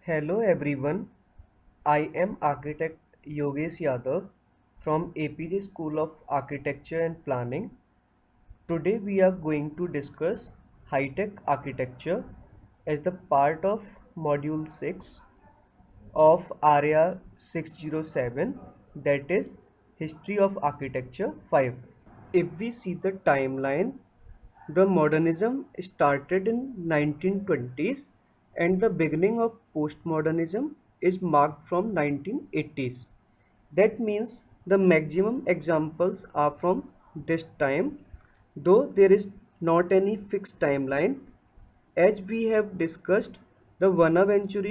Hello everyone, I am architect Yogesh Yadav from APJ School of Architecture and Planning. Today we are going to discuss high-tech architecture as the part of module 6 of ARIA 607, that is History of Architecture 5. If we see the timeline, the modernism started in 1920s and the beginning of postmodernism is marked from 1980s. That means the maximum examples are from this time, though there is not any fixed timeline. As we have discussed, the Vana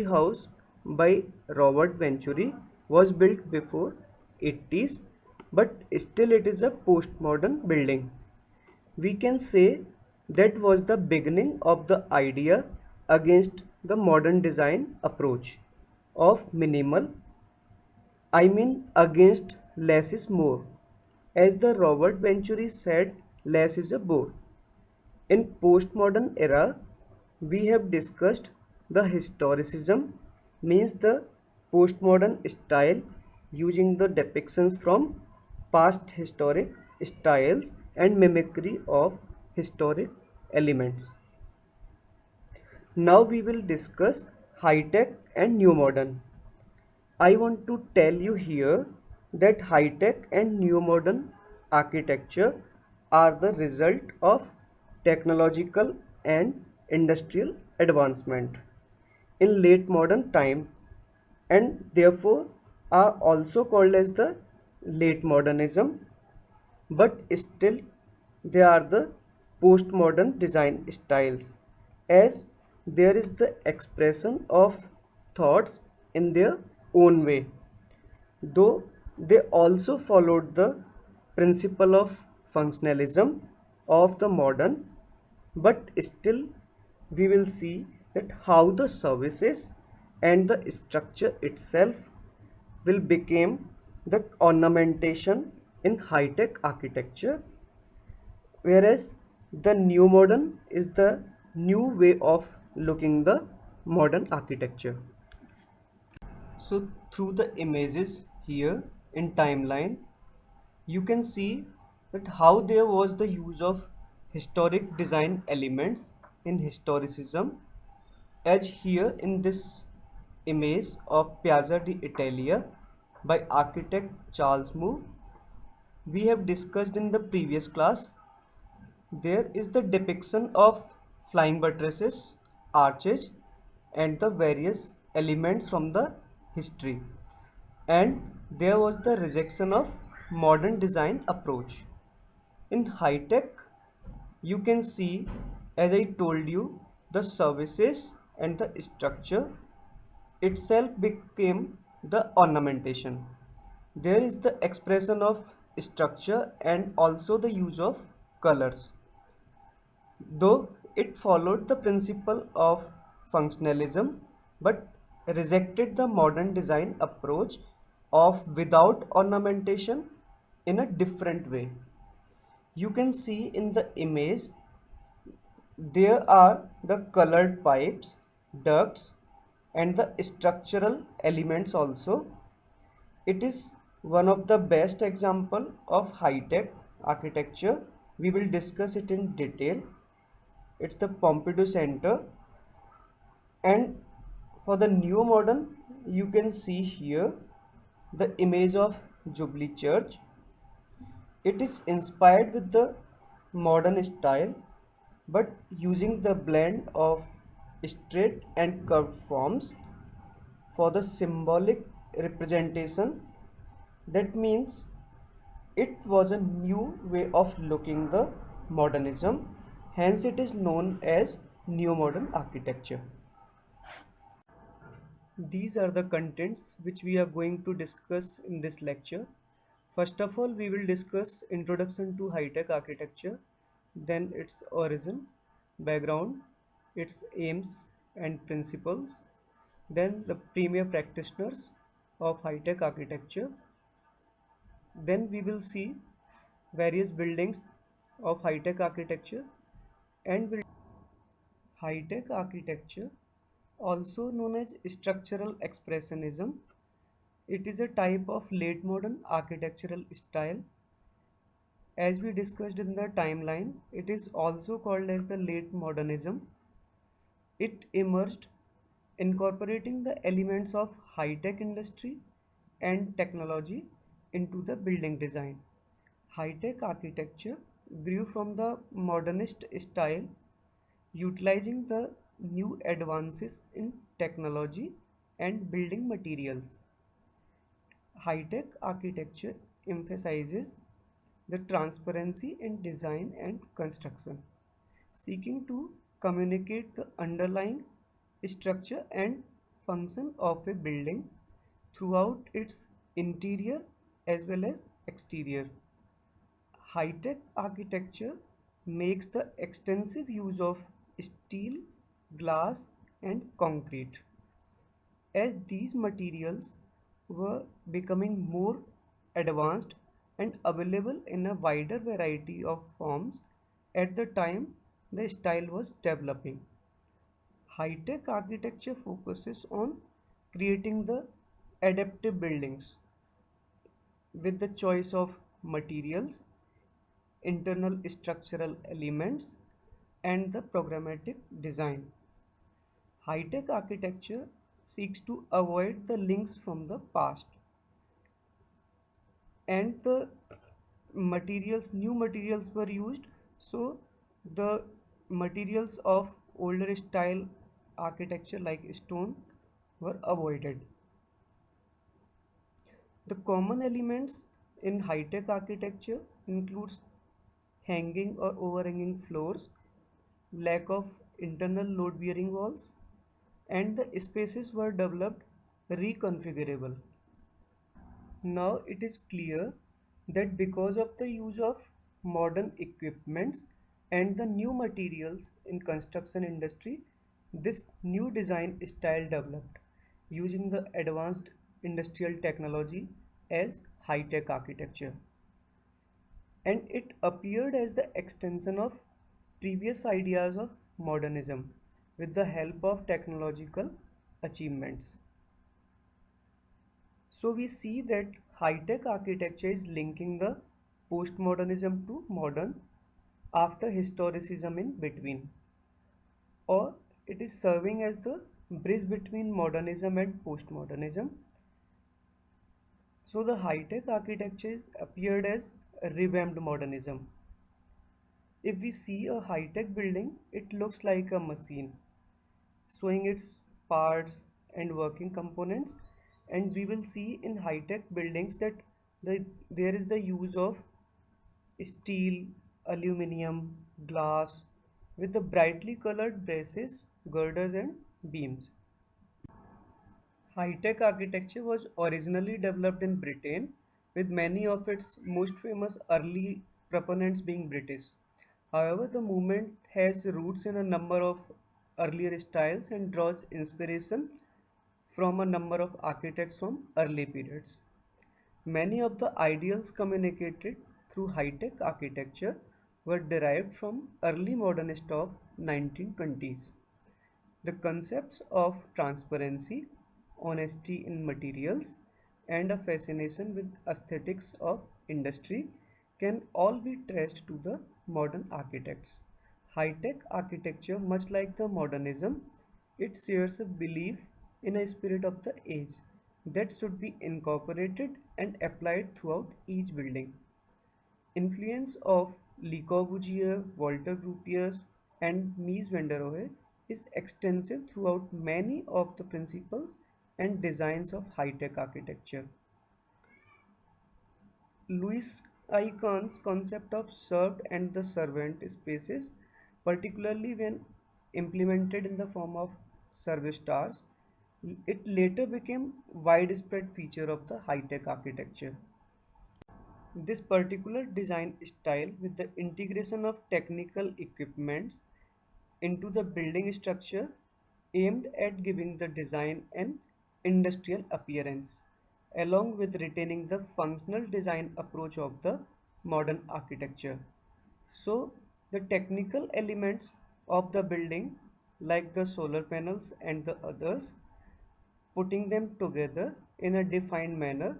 house by Robert Venturi was built before 80s, but still it is a postmodern building. We can say that was the beginning of the idea against the modern design approach of minimal, I mean against less is more. As the Robert Venturi said, less is a bore. In postmodern era, we have discussed the historicism, means the postmodern style using the depictions from past historic styles and mimicry of historic elements. Now we will discuss high-tech and new modern. I want to tell you here that high-tech and new modern architecture are the result of technological and industrial advancement in late modern time and therefore are also called as the late modernism, but still they are the postmodern design styles as there is the expression of thoughts in their own way, though they also followed the principle of functionalism of the modern, but still we will see that how the services and the structure itself will become the ornamentation in high-tech architecture, whereas the new modern is the new way of looking the modern architecture. So through the images here in timeline, you can see that how there was the use of historic design elements in historicism, as here in this image of Piazza di Italia by architect Charles Moore. We have discussed in the previous class, there is the depiction of flying buttresses, arches, and the various elements from the history. And there was the rejection of modern design approach. In high tech, you can see, as I told you, the services and the structure itself became the ornamentation. There is the expression of structure and also the use of colors. Though it followed the principle of functionalism but rejected the modern design approach of without ornamentation in a different way. You can see in the image there are the colored pipes, ducts, and the structural elements also. It is one of the best example of high-tech architecture. We will discuss it in detail. It's the Pompidou Center, and for the new modern you can see here the image of Jubilee Church. It is inspired with the modern style but using the blend of straight and curved forms for the symbolic representation. That means it was a new way of looking the modernism, hence it is known as neo modern architecture. These are the contents which we are going to discuss in this lecture. First of all, we will discuss introduction to high-tech architecture, then its origin, background, its aims and principles, then the premier practitioners of high-tech architecture. Then we will see various buildings of high-tech architecture and will high-tech architecture also known as structural expressionism. It is a type of late modern architectural style. As we discussed in the timeline, it is also called as the late modernism. It emerged incorporating the elements of high-tech industry and technology into the building design. High-tech architecture grew from the modernist style, utilizing the new advances in technology and building materials. High-tech architecture emphasizes the transparency in design and construction, seeking to communicate the underlying structure and function of a building throughout its interior as well as exterior. High-tech architecture makes the extensive use of steel, glass, and concrete, as these materials were becoming more advanced and available in a wider variety of forms at the time the style was developing. High-tech architecture focuses on creating the adaptive buildings with the choice of materials, internal structural elements, and the programmatic design. High-tech architecture seeks to avoid the links from the past, and the new materials were used, so the materials of older style architecture like stone were avoided. The common elements in high-tech architecture includes hanging or overhanging floors, lack of internal load-bearing walls, and the spaces were developed reconfigurable. Now it is clear that because of the use of modern equipments and the new materials in construction industry, this new design style developed using the advanced industrial technology as high-tech architecture, and it appeared as the extension of previous ideas of modernism with the help of technological achievements. So we see that high-tech architecture is linking the postmodernism to modern after historicism in between, or it is serving as the bridge between modernism and postmodernism. So the high-tech architecture is appeared as a revamped modernism. If we see a high-tech building, it looks like a machine, showing its parts and working components, and we will see in high-tech buildings that there is the use of steel, aluminum, glass with the brightly colored braces, girders and beams. High-tech architecture was originally developed in Britain, with many of its most famous early proponents being British. However, the movement has roots in a number of earlier styles and draws inspiration from a number of architects from early periods. Many of the ideals communicated through high-tech architecture were derived from early modernists of 1920s. The concepts of transparency, honesty in materials, and a fascination with aesthetics of industry can all be traced to the modern architects. High-tech architecture, much like the modernism, it shares a belief in a spirit of the age that should be incorporated and applied throughout each building. Influence of Le Corbusier, Walter Gropius, and Mies van der Rohe is extensive throughout many of the principles and designs of high-tech architecture. Louis I. Kahn's concept of served and the servant spaces, particularly when implemented in the form of service stars, it later became widespread feature of the high-tech architecture. This particular design style with the integration of technical equipments into the building structure aimed at giving the design an industrial appearance, along with retaining the functional design approach of the modern architecture. So, the technical elements of the building like the solar panels and the others, putting them together in a defined manner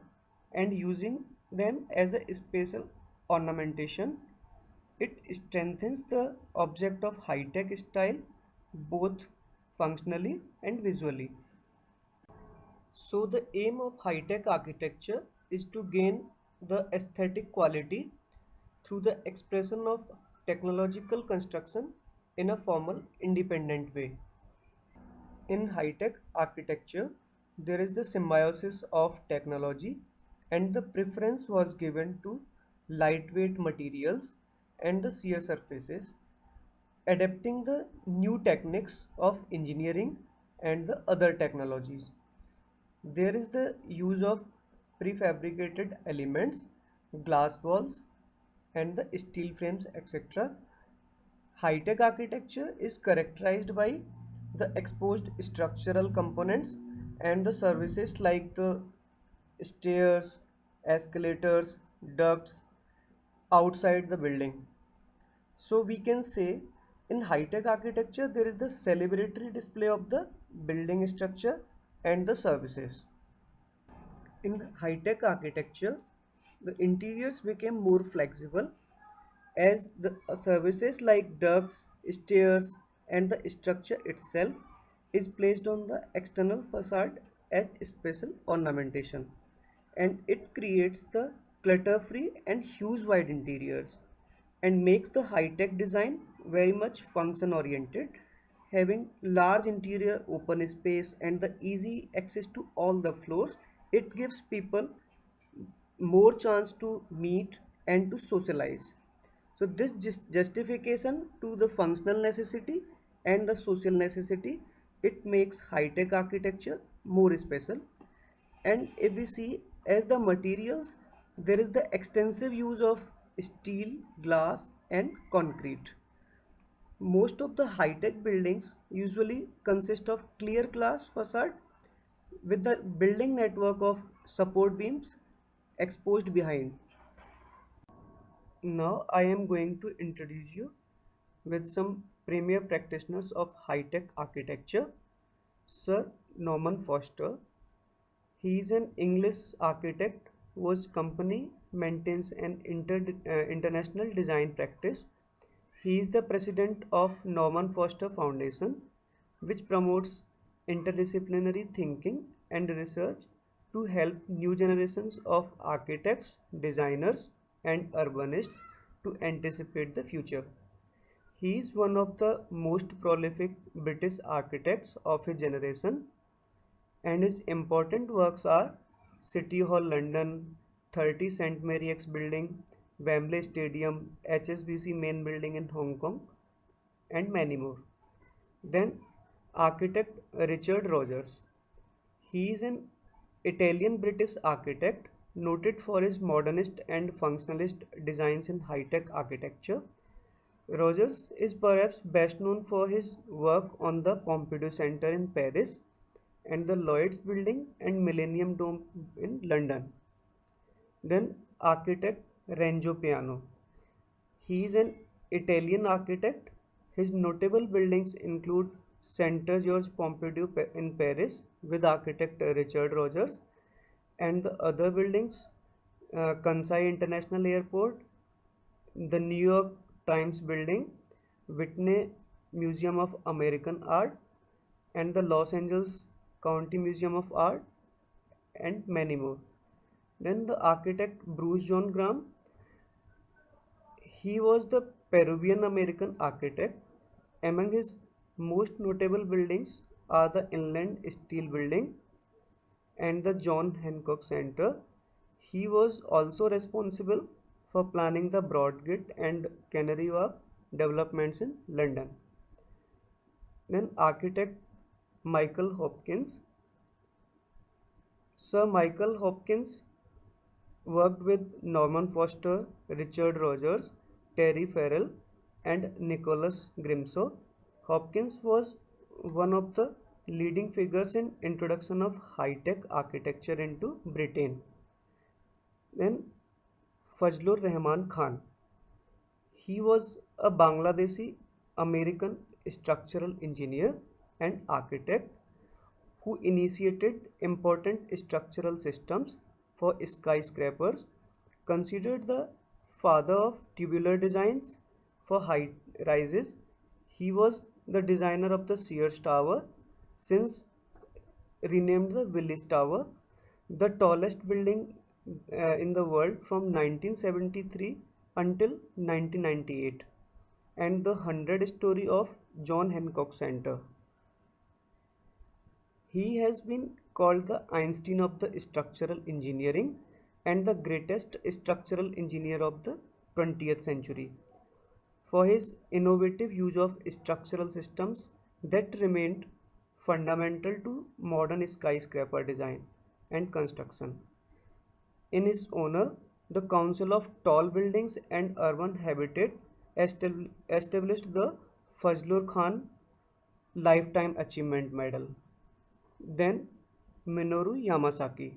and using them as a spatial ornamentation. It strengthens the object of high-tech style both functionally and visually. So the aim of high-tech architecture is to gain the aesthetic quality through the expression of technological construction in a formal, independent way. In high-tech architecture, there is the symbiosis of technology, and the preference was given to lightweight materials and the shear surfaces, adapting the new techniques of engineering and the other technologies. There is the use of prefabricated elements, glass walls, and the steel frames, etc. High-tech architecture is characterized by the exposed structural components and the services like the stairs, escalators, ducts outside the building. So we can say in high-tech architecture there is the celebratory display of the building structure and the services. In high-tech architecture, the interiors became more flexible as the services like ducts, stairs, and the structure itself is placed on the external facade as special ornamentation, and it creates the clutter-free and hue-wide interiors and makes the high-tech design very much function-oriented, having large interior open space and the easy access to all the floors. It gives people more chance to meet and to socialize. So this justification to the functional necessity and the social necessity, it makes high-tech architecture more special. And if we see as the materials, there is the extensive use of steel, glass, and concrete. Most of the high-tech buildings usually consist of clear glass facade with the building network of support beams exposed behind. Now I am going to introduce you with some premier practitioners of high-tech architecture. Sir Norman Foster. He is an English architect whose company maintains an international design practice. He is the president of Norman Foster Foundation, which promotes interdisciplinary thinking and research to help new generations of architects, designers, and urbanists to anticipate the future. He is one of the most prolific British architects of his generation, and his important works are City Hall London, 30 St. Mary X Building, Wembley Stadium, HSBC Main Building in Hong Kong, and many more. Then, architect Richard Rogers. He is an Italian British architect noted for his modernist and functionalist designs in high tech architecture. Rogers is perhaps best known for his work on the Pompidou Centre in Paris and the Lloyd's Building and Millennium Dome in London. Then architect Renzo Piano. He is an Italian architect. His notable buildings include Centre Georges Pompidou in Paris with architect Richard Rogers, and the other buildings, Kansai International Airport, the New York Times Building, Whitney Museum of American Art, and the Los Angeles County Museum of Art, and many more. Then the architect Bruce John Graham, he was the Peruvian American architect. Among his most notable buildings are the Inland Steel Building and the John Hancock Center. He was also responsible for planning the Broadgate and Canary Wharf developments in London. Then architect Michael Hopkins. Sir Michael Hopkins worked with Norman Foster, Richard Rogers, Terry Farrell, and Nicholas Grimshaw. Hopkins was one of the leading figures in introduction of high-tech architecture into Britain. Then Fazlur Rahman Khan. He was a Bangladeshi American structural engineer and architect who initiated important structural systems for skyscrapers, considered the father of tubular designs for high rises. He was the designer of the Sears Tower, since renamed the Willis Tower, the tallest building in the world from 1973 until 1998, and the 100-story of John Hancock Center. He has been called the Einstein of the structural engineering and the greatest structural engineer of the 20th century for his innovative use of structural systems that remained fundamental to modern skyscraper design and construction. In his honor, the Council of Tall Buildings and Urban Habitat established the Fazlur Khan Lifetime Achievement Medal. Then Minoru Yamasaki.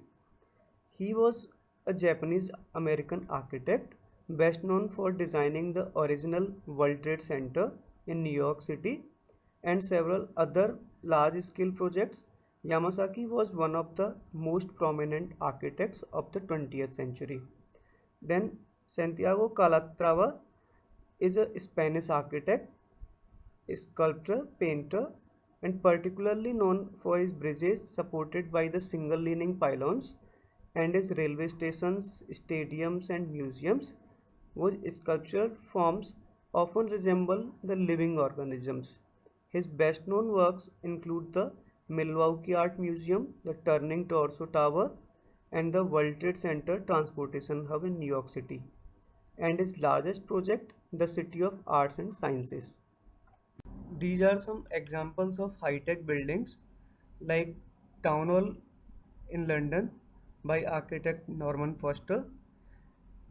He was a Japanese American architect best known for designing the original World Trade Center in New York City and several other large scale projects. Yamasaki was one of the most prominent architects of the 20th century. Then Santiago Calatrava is a Spanish architect, sculptor, painter, and particularly known for his bridges supported by the single leaning pylons and his railway stations, stadiums, and museums, whose sculptured forms often resemble the living organisms. His best known works include the Milwaukee Art Museum, the Turning Torso Tower, and the World Trade Center Transportation Hub in New York City, and his largest project, the City of Arts and Sciences. These are some examples of high-tech buildings like Town Hall in London by architect Norman Foster,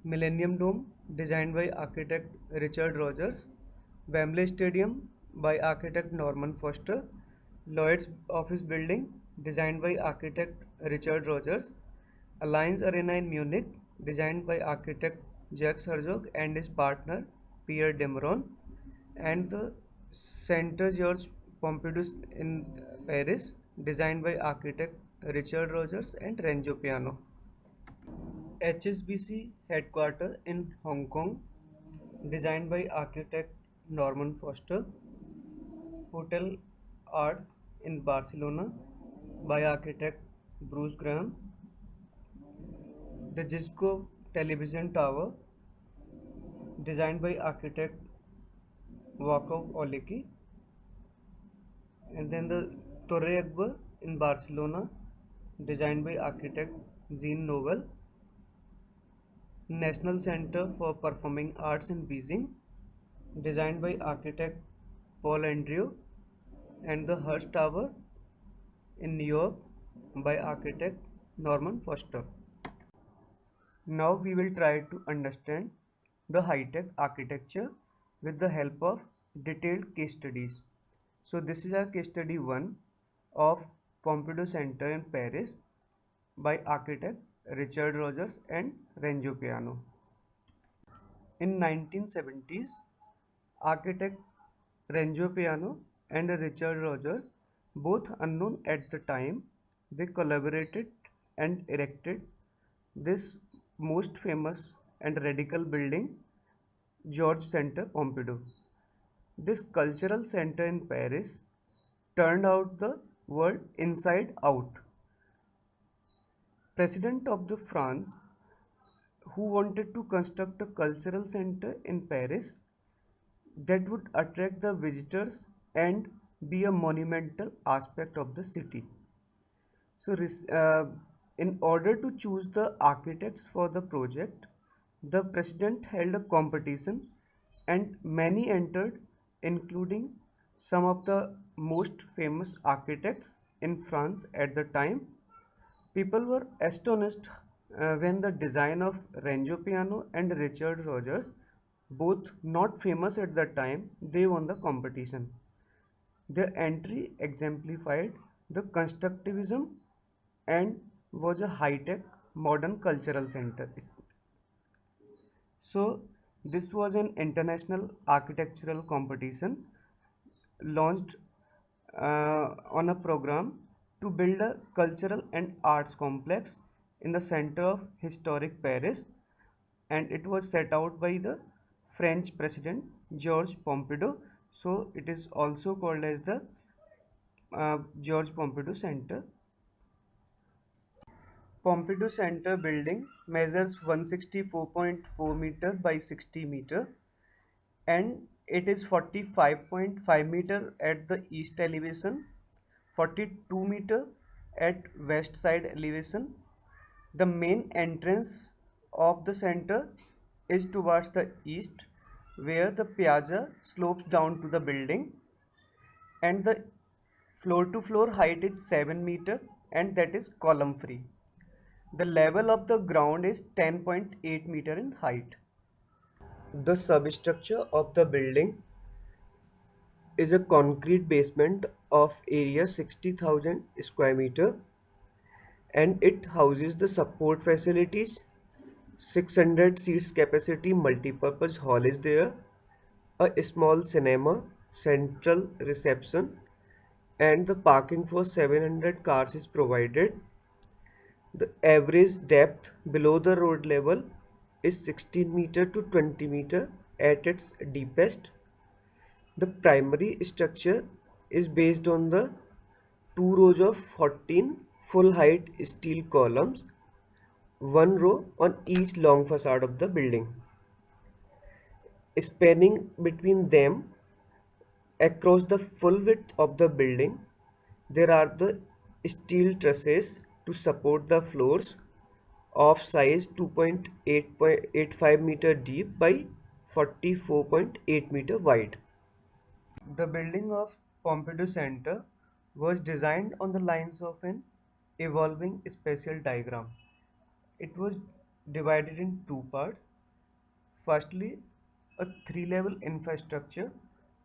Millennium Dome designed by architect Richard Rogers, Wembley Stadium by architect Norman Foster, Lloyd's office building designed by architect Richard Rogers, Allianz Arena in Munich designed by architect Jacques Herzog and his partner Pierre Demeron, and the Centre Georges Pompidou in Paris, designed by architect Richard Rogers and Renzo Piano. HSBC headquarters in Hong Kong, designed by architect Norman Foster. Hotel Arts in Barcelona by architect Bruce Graham. The Gisco Television Tower, designed by architect Wakov Oleki. And then the Torre Akbar in Barcelona, designed by architect Jean Nouvel. National Center for Performing Arts in Beijing, designed by architect Paul Andrew. And the Hearst Tower in New York by architect Norman Foster. Now we will try to understand the high-tech architecture with the help of detailed case studies. So this is our case study 1 of Pompidou Center in Paris by architect Richard Rogers and Renzo Piano. In 1970s, architect Renzo Piano and Richard Rogers, both unknown at the time, they collaborated and erected this most famous and radical building, Georges Center Pompidou. This cultural center in Paris turned out the world inside out. President of the France, who wanted to construct a cultural center in Paris that would attract the visitors and be a monumental aspect of the city. So, in order to choose the architects for the project, the president held a competition and many entered, including some of the most famous architects in France at the time. People were astonished when the design of Renzo Piano and Richard Rogers, both not famous at the time, they won the competition. Their entry exemplified the constructivism and was a high-tech modern cultural center. So this was an international architectural competition launched on a program to build a cultural and arts complex in the center of historic Paris, and it was set out by the French President Georges Pompidou. So it is also called as the Georges Pompidou Center. Pompidou Center building measures 164.4 meter by 60 meter, and it is 45.5 meter at the east elevation, 42 meter at west side elevation. The main entrance of the center is towards the east, where the piazza slopes down to the building, and the floor to floor height is 7 meter, and that is column free. The level of the ground is 10.8 meter in height. The substructure of the building is a concrete basement of area 60,000 square meter, and it houses the support facilities. 600 seats capacity multipurpose hall is there, a small cinema, central reception, and the parking for 700 cars is provided. The average depth below the road level is 16 meter to 20 meter at its deepest. The primary structure is based on the two rows of 14 full height steel columns, one row on each long facade of the building. Spanning between them across the full width of the building, there are the steel trusses to support the floors of size 2.885 meter deep by 44.8 meter wide. The building of Pompidou Center was designed on the lines of an evolving spatial diagram. It was divided in two parts. Firstly, a three-level infrastructure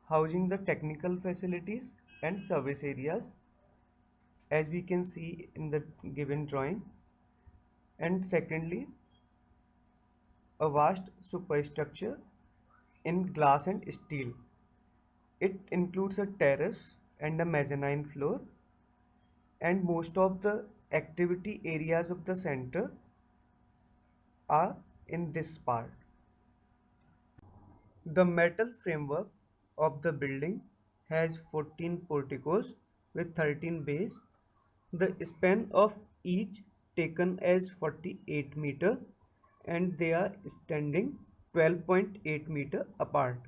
housing the technical facilities and service areas, as we can see in the given drawing. And secondly, a vast superstructure in glass and steel. It includes a terrace and a mezzanine floor, and most of the activity areas of the center are in this part. The metal framework of the building has 14 porticos with 13 bays. The span of each taken as 48 meter, and they are standing 12.8 meter apart.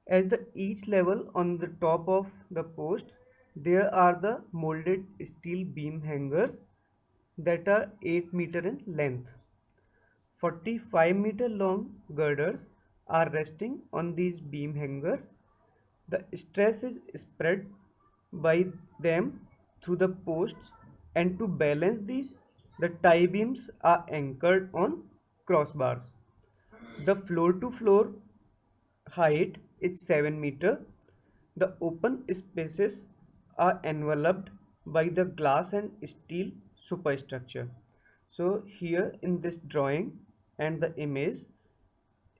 As the each level on the top of the posts, there are the molded steel beam hangers that are 8 meter in length. 45-meter long girders are resting on these beam hangers. The stress is spread by them through the posts, and to balance these, the tie beams are anchored on crossbars. The floor to floor height is 7 meter. The open spaces are enveloped by the glass and steel superstructure. So here in this drawing and the image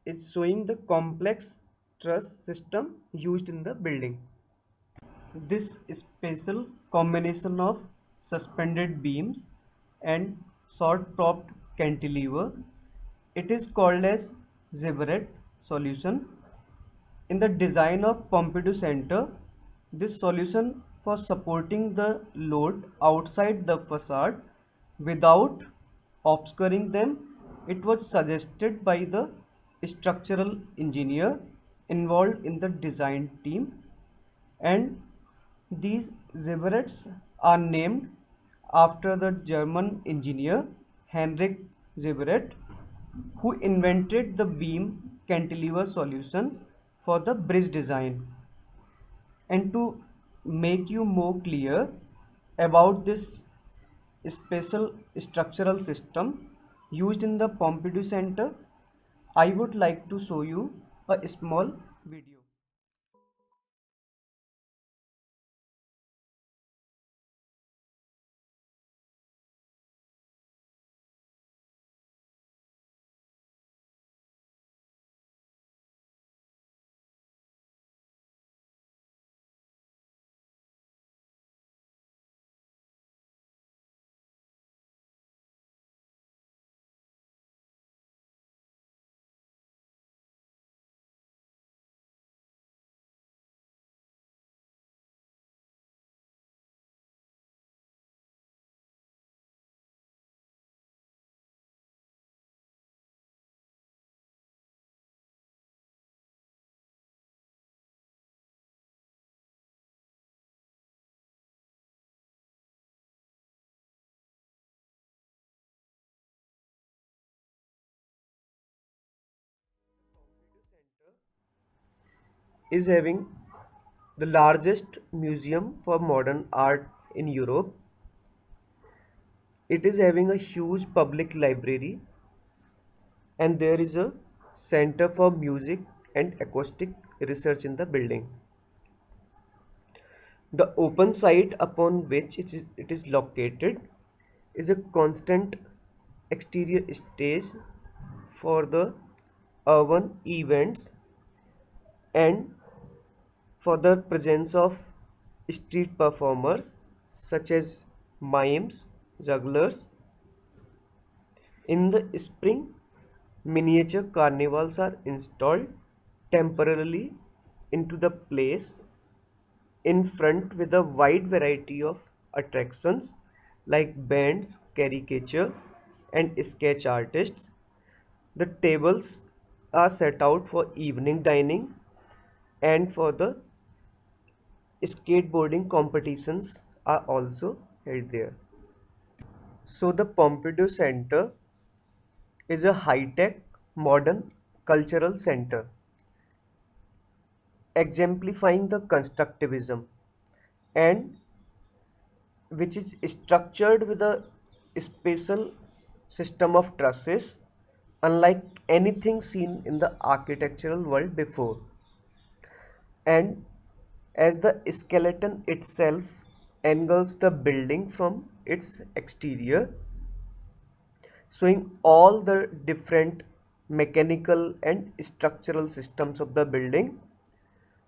is showing the complex truss system used in the building. This special combination of suspended beams and short-topped cantilever, it is called as ziggurat solution. In the design of Pompidou Center, this solution for supporting the load outside the facade without obscuring them, it was suggested by the structural engineer involved in the design team, and these ziggurats are named after the German engineer Heinrich Ziggurat, who invented the beam cantilever solution for the bridge design. And to make you more clear about this special structural system used in the Pompidou Center, I would like to show you a small video. is having the largest museum for modern art in Europe. It is having a huge public library, and there is a center for music and acoustic research in the building. The open site upon which it is located is a constant exterior stage for the urban events and for the presence of street performers such as mimes, jugglers. In the spring, miniature carnivals are installed temporarily into the place in front with a wide variety of attractions like bands, caricature, and sketch artists. The tables are set out for evening dining and for the skateboarding competitions are also held there. So the Pompidou Center is a high-tech modern cultural center exemplifying the constructivism and which is structured with a spatial system of trusses unlike anything seen in the architectural world before, and as the skeleton itself engulfs the building from its exterior, showing all the different mechanical and structural systems of the building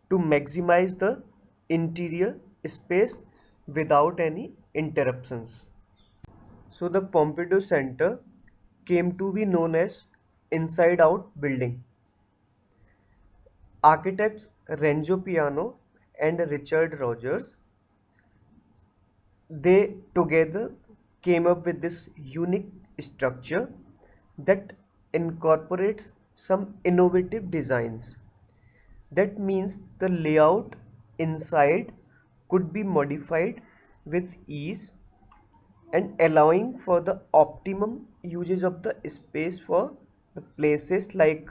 to maximize the interior space without any interruptions. So the Pompidou Center came to be known as Inside Out Building. Architects Renzo Piano and Richard Rogers, they together came up with this unique structure that incorporates some innovative designs. That means the layout inside could be modified with ease and allowing for the optimum usage of the space for the places like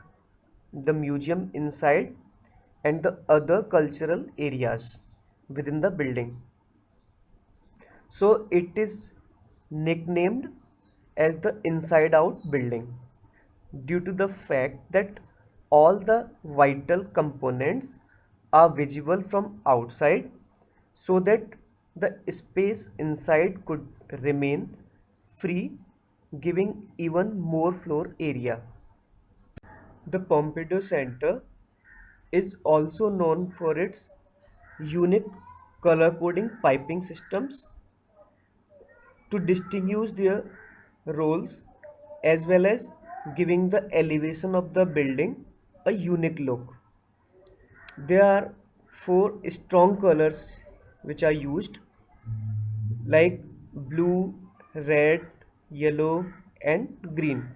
the museum inside and the other cultural areas within the building. So it is nicknamed as the inside out building due to the fact that all the vital components are visible from outside so that the space inside could remain free, giving even more floor area. The Pompidou Center is also known for its unique color coding piping systems to distinguish their roles as well as giving the elevation of the building a unique look. There are four strong colors which are used like blue, red, yellow, and green,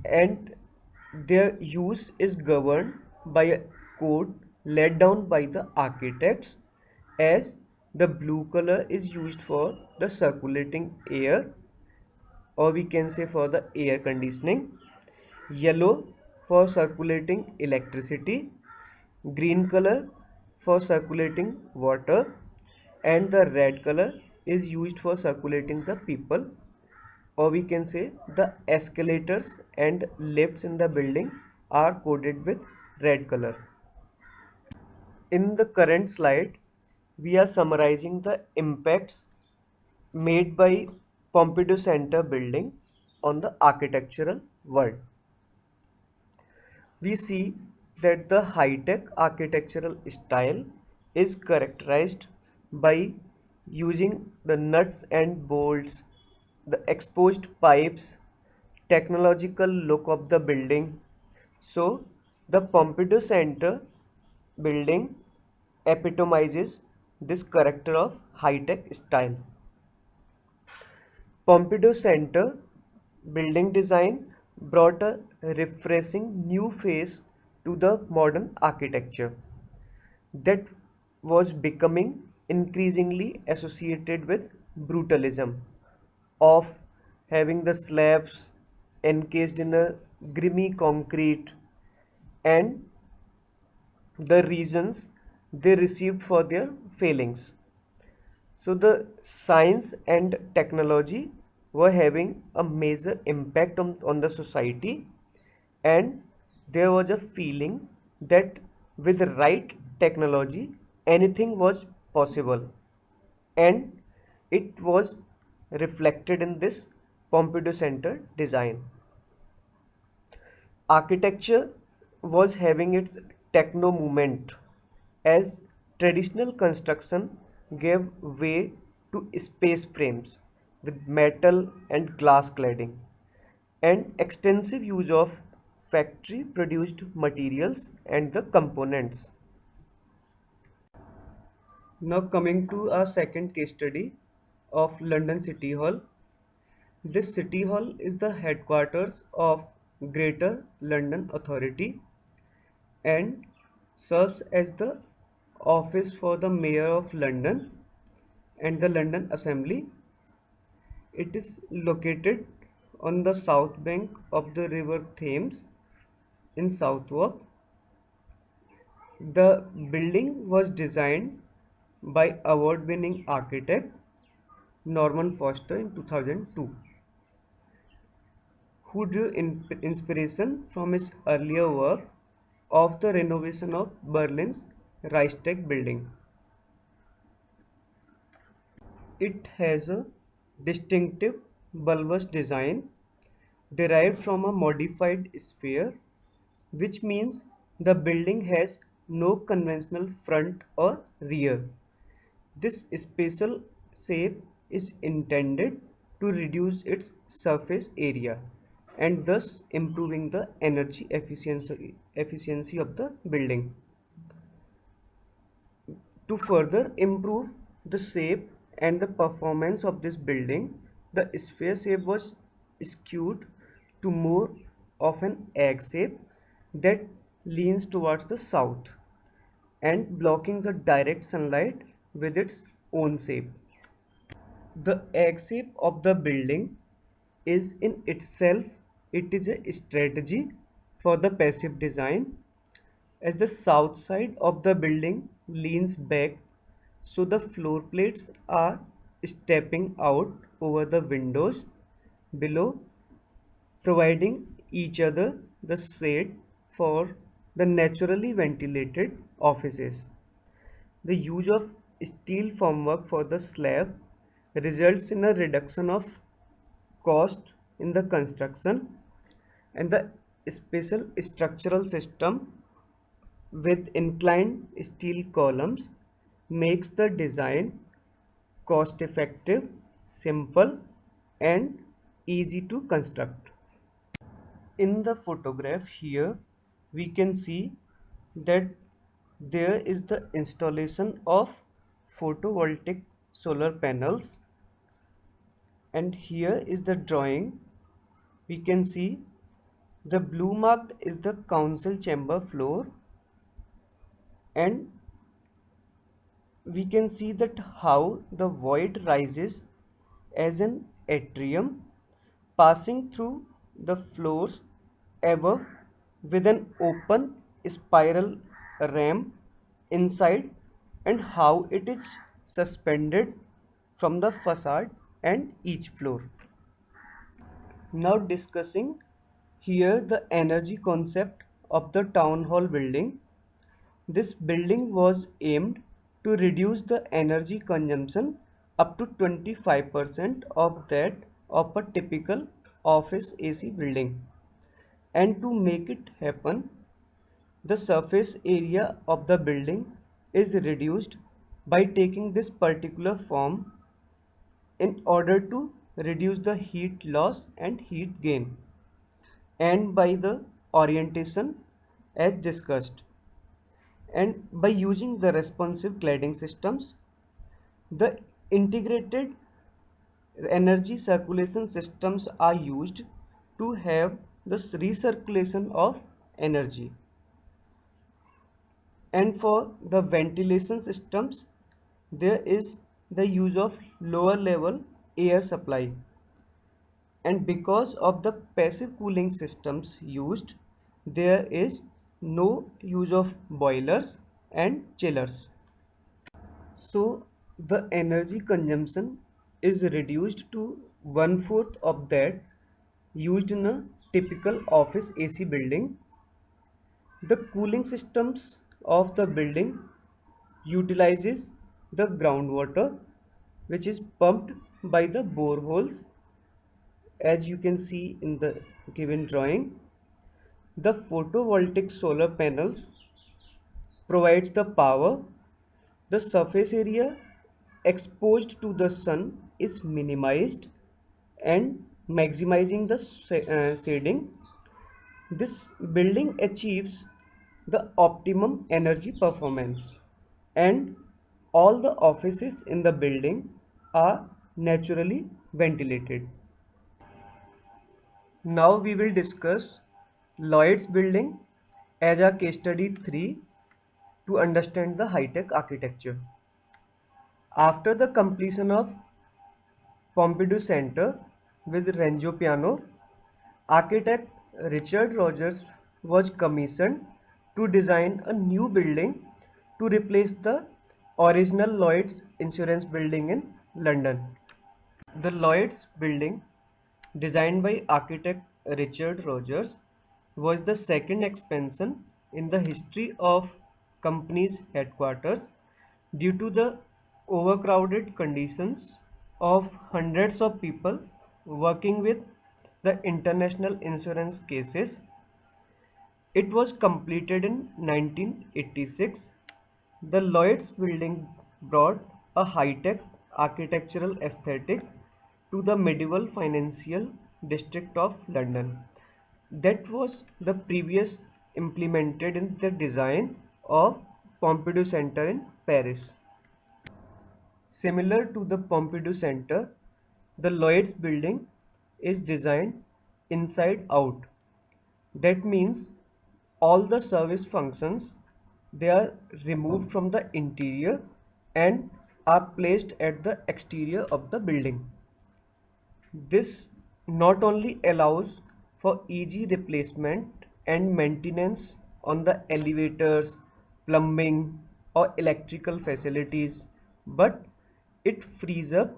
and their use is governed by a code laid down by the architects, as the blue color is used for the circulating air, or we can say for the air conditioning, yellow for circulating electricity, green color for circulating water, and the red color is used for circulating the people, or we can say the escalators and lifts in the building are coded with red color. In the current slide, we are summarizing the impacts made by Pompidou Center building on the architectural world. We see that the high-tech architectural style is characterized by using the nuts and bolts, the exposed pipes, technological look of the building. So, the Pompidou Center building epitomizes this character of high-tech style. Pompidou Center building design brought a refreshing new face to the modern architecture that was becoming increasingly associated with brutalism, of having the slabs encased in a grimy concrete and the reasons they received for their failings. So the science and technology were having a major impact on the society, and there was a feeling that with the right technology anything was possible, and it was reflected in this Pompidou Center design. Architecture was having its techno movement as traditional construction gave way to space frames with metal and glass cladding and extensive use of factory produced materials and the components. Now coming to our second case study of London City Hall. This City Hall is the headquarters of Greater London Authority and serves as the office for the Mayor of London and the London Assembly. It is located on the south bank of the River Thames in Southwark. The building was designed by award-winning architect Norman Foster in 2002, who drew inspiration from his earlier work of the renovation of Berlin's Reichstag building. It has a distinctive bulbous design derived from a modified sphere, which means the building has no conventional front or rear. This special shape is intended to reduce its surface area and thus improving the energy efficiency of the building. To further improve the shape and the performance of this building, the sphere shape was skewed to more of an egg shape that leans towards the south and blocking the direct sunlight with its own shape. The egg shape of the building is in itself it is a strategy for the passive design as the south side of the building leans back so the floor plates are stepping out over the windows below, providing each other the shade for the naturally ventilated offices. The use of steel formwork for the slab results in a reduction of cost in the construction, and the special structural system with inclined steel columns makes the design cost effective, simple, and easy to construct. In the photograph here, we can see that there is the installation of photovoltaic solar panels, and here is the drawing. We can see the blue marked is the council chamber floor, and we can see that how the void rises as an atrium passing through the floors above with an open spiral ramp inside, and how it is suspended from the facade and each floor. Now discussing here the energy concept of the town hall building. This building was aimed to reduce the energy consumption up to 25% of that of a typical office AC building. And to make it happen, the surface area of the building is reduced by taking this particular form in order to reduce the heat loss and heat gain, and by the orientation as discussed. And by using the responsive cladding systems, the integrated energy circulation systems are used to have the recirculation of energy. And for the ventilation systems, there is the use of lower level air supply, and because of the passive cooling systems used, there is no use of boilers and chillers. So the energy consumption is reduced to one fourth of that used in a typical office AC building. The cooling systems of the building utilizes the groundwater which is pumped by the boreholes as you can see in the given drawing. The photovoltaic solar panels provides the power. The surface area exposed to the sun is minimized and maximizing the shading. This building achieves the optimum energy performance, and all the offices in the building are naturally ventilated. Now we will discuss Lloyd's building as a case study 3 to understand the high-tech architecture. After the completion of Pompidou Center with Renzo Piano, architect Richard Rogers was commissioned to design a new building to replace the original Lloyd's Insurance building in London. The Lloyd's building, designed by architect Richard Rogers, was the second expansion in the history of company's headquarters due to the overcrowded conditions of hundreds of people working with the international insurance cases. It was completed in 1986. The Lloyd's building brought a high-tech architectural aesthetic to the medieval financial district of London that was the previous implemented in the design of Pompidou Center in Paris. Similar to the Pompidou Center, the Lloyd's building is designed inside out. That means all the service functions they are removed from the interior and are placed at the exterior of the building. This not only allows for easy replacement and maintenance on the elevators, plumbing, or electrical facilities, but it frees up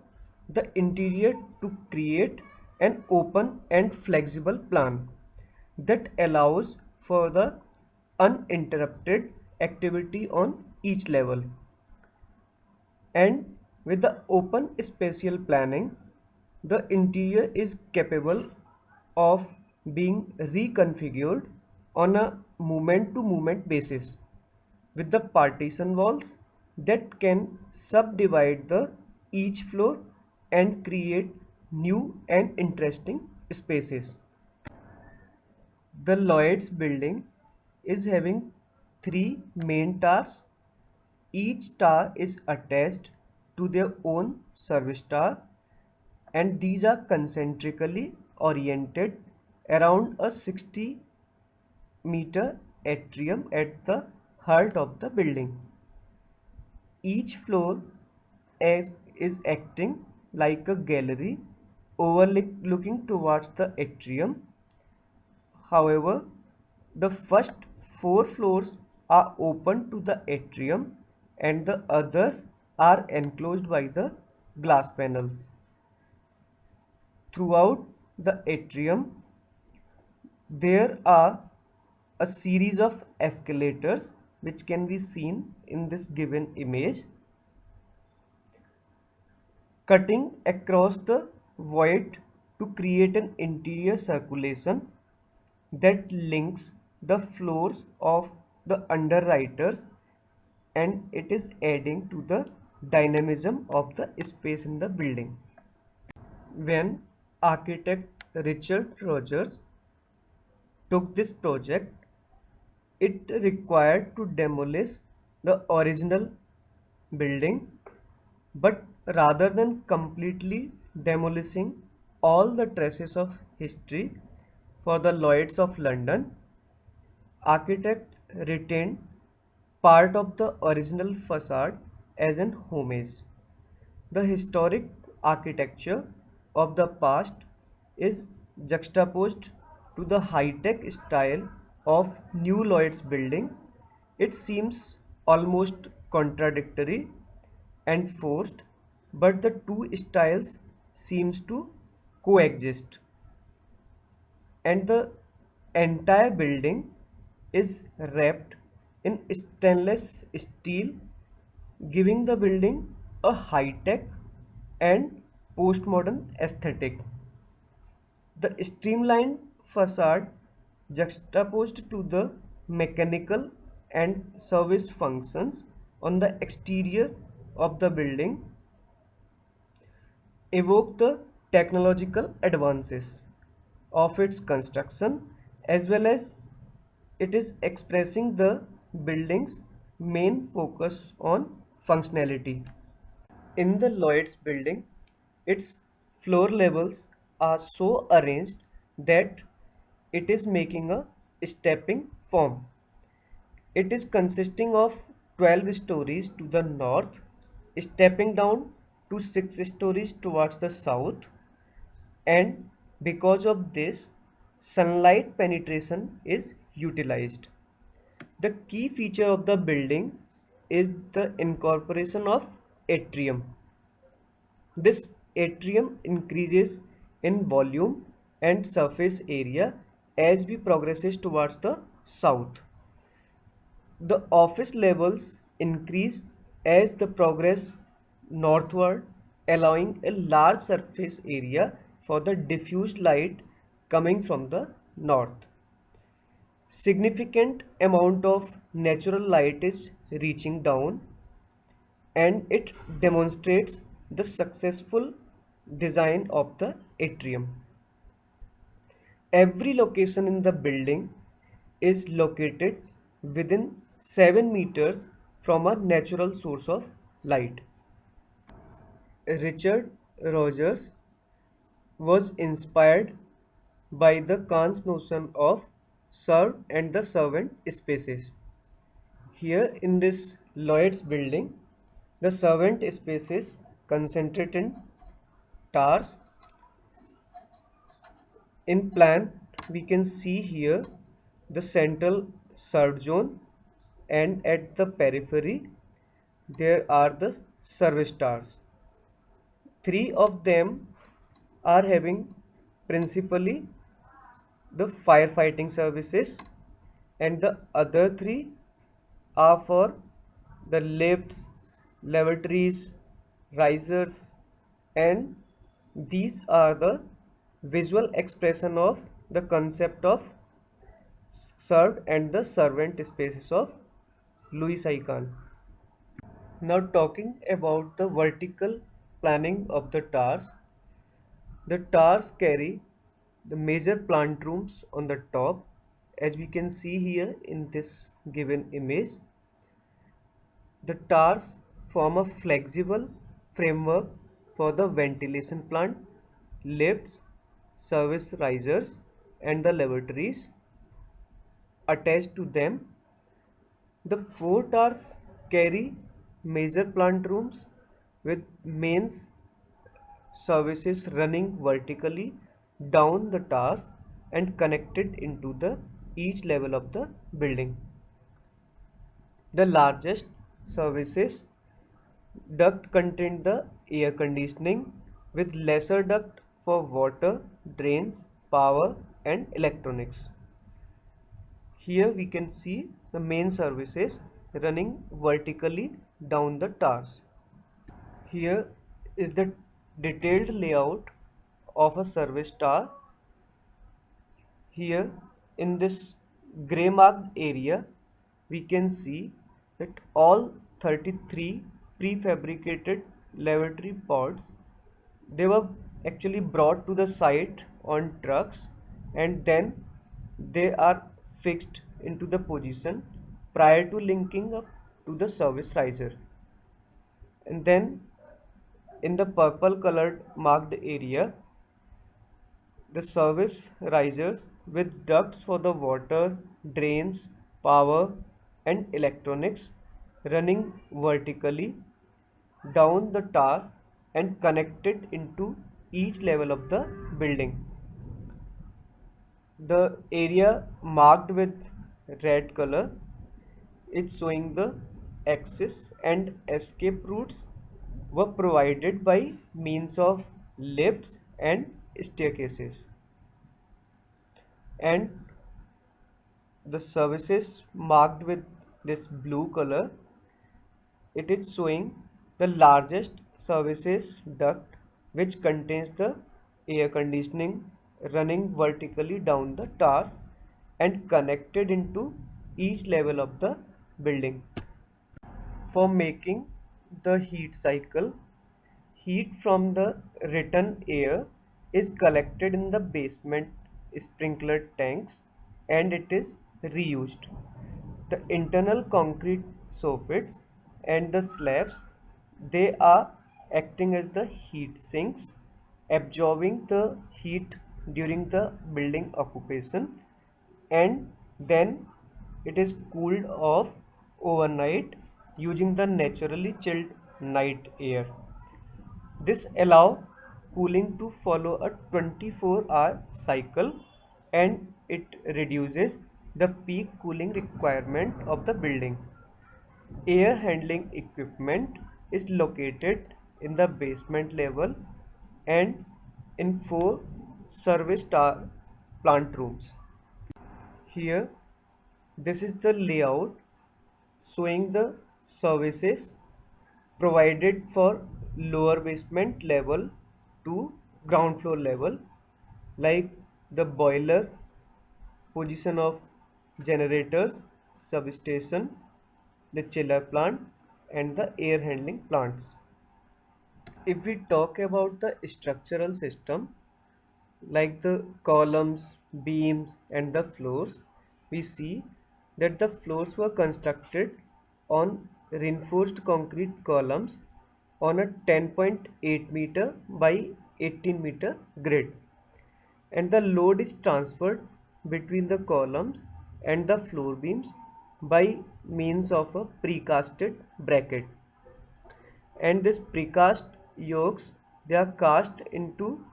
the interior to create an open and flexible plan that allows for the uninterrupted activity on each level. And with the open spatial planning, the interior is capable of being reconfigured on a moment to moment basis with the partition walls that can subdivide the each floor and create new and interesting spaces. The Lloyd's building is having three main towers. Each tower is attached to their own service tower, and these are concentrically oriented around a 60-meter atrium at the heart of the building. Each floor is acting like a gallery overlooking towards the atrium. However, the first four floors are open to the atrium and the others are enclosed by the glass panels. Throughout the atrium, there are a series of escalators which can be seen in this given image, cutting across the void to create an interior circulation that links the floors of the underwriters, and it is adding to the dynamism of the space in the building. When architect Richard Rogers took this project, it required to demolish the original building, but rather than completely demolishing all the traces of history for the Lloyds of London, architect retained part of the original facade as an homage. The historic architecture of the past is juxtaposed to the high-tech style of New Lloyd's building. It seems almost contradictory and forced, but the two styles seems to coexist, and the entire building is wrapped in stainless steel, giving the building a high-tech and postmodern aesthetic. The streamlined facade juxtaposed to the mechanical and service functions on the exterior of the building evoke the technological advances of its construction, as well as it is expressing the building's main focus on functionality. In the Lloyd's building, its floor levels are so arranged that it is making a stepping form. It is consisting of 12 stories to the north, stepping down to 6 stories towards the south, and because of this, sunlight penetration is utilized. The key feature of the building is the incorporation of atrium. This atrium increases in volume and surface area as we progresses towards the south. The office levels increase as the progress northward, allowing a large surface area for the diffused light coming from the north. Significant amount of natural light is reaching down, and it demonstrates the successful design of the atrium. Every location in the building is located within 7 meters from a natural source of light. Richard Rogers was inspired by the Kant's notion of served and the servant spaces. Here in this Lloyd's building, the servant spaces concentrate in towers. In plan, we can see here the central served zone, and at the periphery there are the service towers. Three of them are having principally the firefighting services, and the other three are for the lifts, lavatories, risers, and these are the visual expression of the concept of served and the servant spaces of Louis Aikan. Now talking about the vertical planning of the towers carry the major plant rooms on the top, as we can see here in this given image. The towers form a flexible framework for the ventilation plant, lifts, service risers, and the lavatories attached to them. The four towers carry major plant rooms with mains services running vertically down the towers and connected into the each level of the building. The largest services duct contain the air conditioning, with lesser duct for water, drains, power, and electronics. Here we can see the main services running vertically down the towers. Here is the detailed layout of a service tower. Here in this gray marked area, we can see that all 33 prefabricated lavatory pods, they were actually brought to the site on trucks, and then they are fixed into the position prior to linking up to the service riser. And then in the purple colored marked area, the service risers with ducts for the water, drains, power, and electronics running vertically down the towers and connected into each level of the building. The area marked with red color, it's showing the access and escape routes were provided by means of lifts and staircases. And the services marked with this blue color, it is showing the largest services duct which contains the air conditioning running vertically down the towers and connected into each level of the building. For making the heat cycle, heat from the return air is collected in the basement sprinkler tanks and it is reused. The internal concrete soffits and the slabs, they are acting as the heat sinks, absorbing the heat during the building occupation, and then it is cooled off overnight using the naturally chilled night air. This allows cooling to follow a 24-hour cycle and it reduces the peak cooling requirement of the building. Air handling equipment is located in the basement level and in four service plant rooms. Here, this is the layout showing the services provided for lower basement level to ground floor level, like the boiler, position of generators, substation, the chiller plant, and the air handling plants. If we talk about the structural system, like the columns, beams, and the floors, we see that the floors were constructed on reinforced concrete columns on a 10.8 meter by 18-meter grid, and the load is transferred between the columns and the floor beams by means of a precasted bracket. And this precast yokes, they are cast into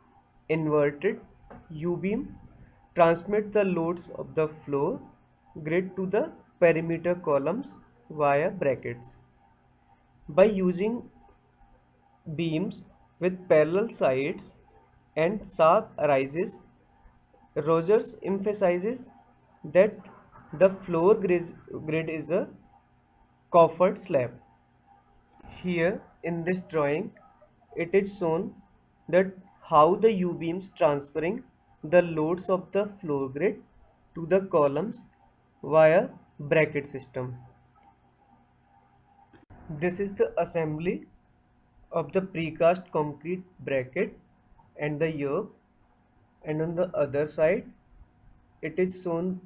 inverted U-beam, transmit the loads of the floor grid to the perimeter columns via brackets. By using beams with parallel sides and sharp rises, Rogers emphasizes that the floor grid is a coffered slab. Here in this drawing, it is shown that how the U-beams transferring the loads of the floor grid to the columns via bracket system. This is the assembly of the precast concrete bracket and the yoke, and on the other side it is shown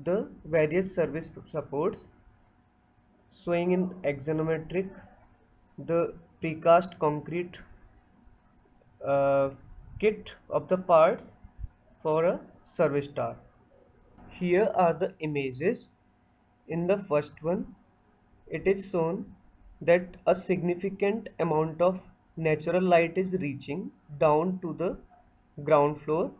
the various service supports showing in axonometric the precast concrete uh, kit of the parts for a service tower. Here are the images. In the first one, it is shown that a significant amount of natural light is reaching down to the ground floor.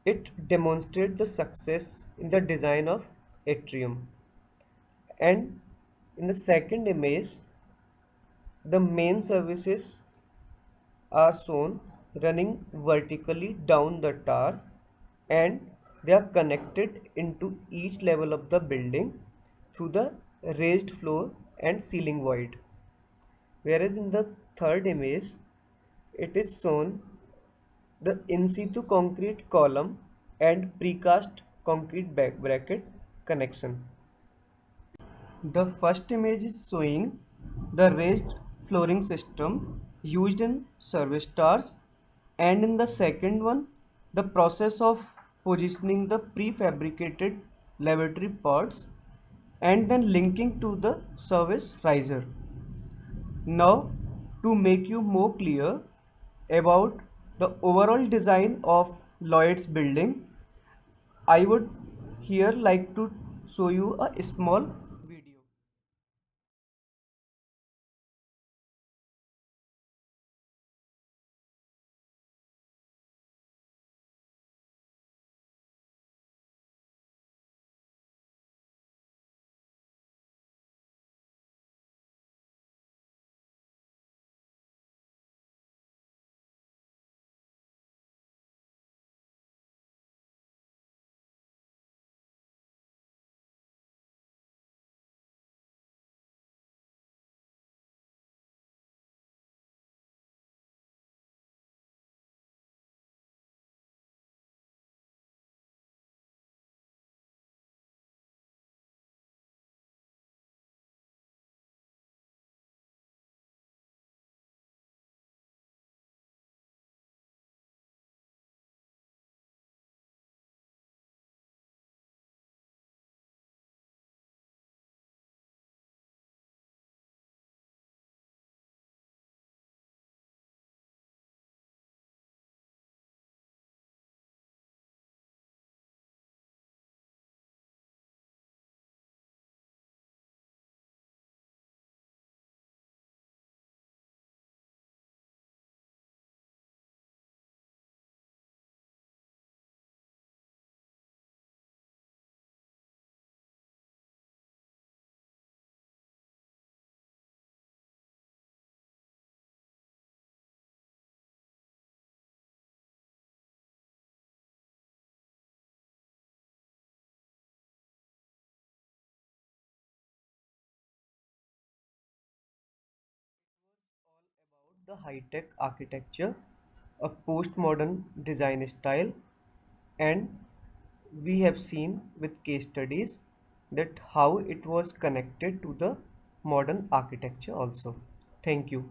It demonstrates the success in the design of atrium. And in the second image, the main services are shown running vertically down the towers and they are connected into each level of the building through the raised floor and ceiling void. Whereas in the third image, it is shown the in situ concrete column and precast concrete bracket connection. The first image is showing the raised flooring system used in service towers, and in the second one, the process of positioning the prefabricated lavatory pods and then linking to the service riser. Now, to make you more clear about the overall design of Lloyd's building, I would here like to show you a small video. the high-tech architecture, a postmodern design style, and we have seen with case studies that how it was connected to the modern architecture also. Thank you.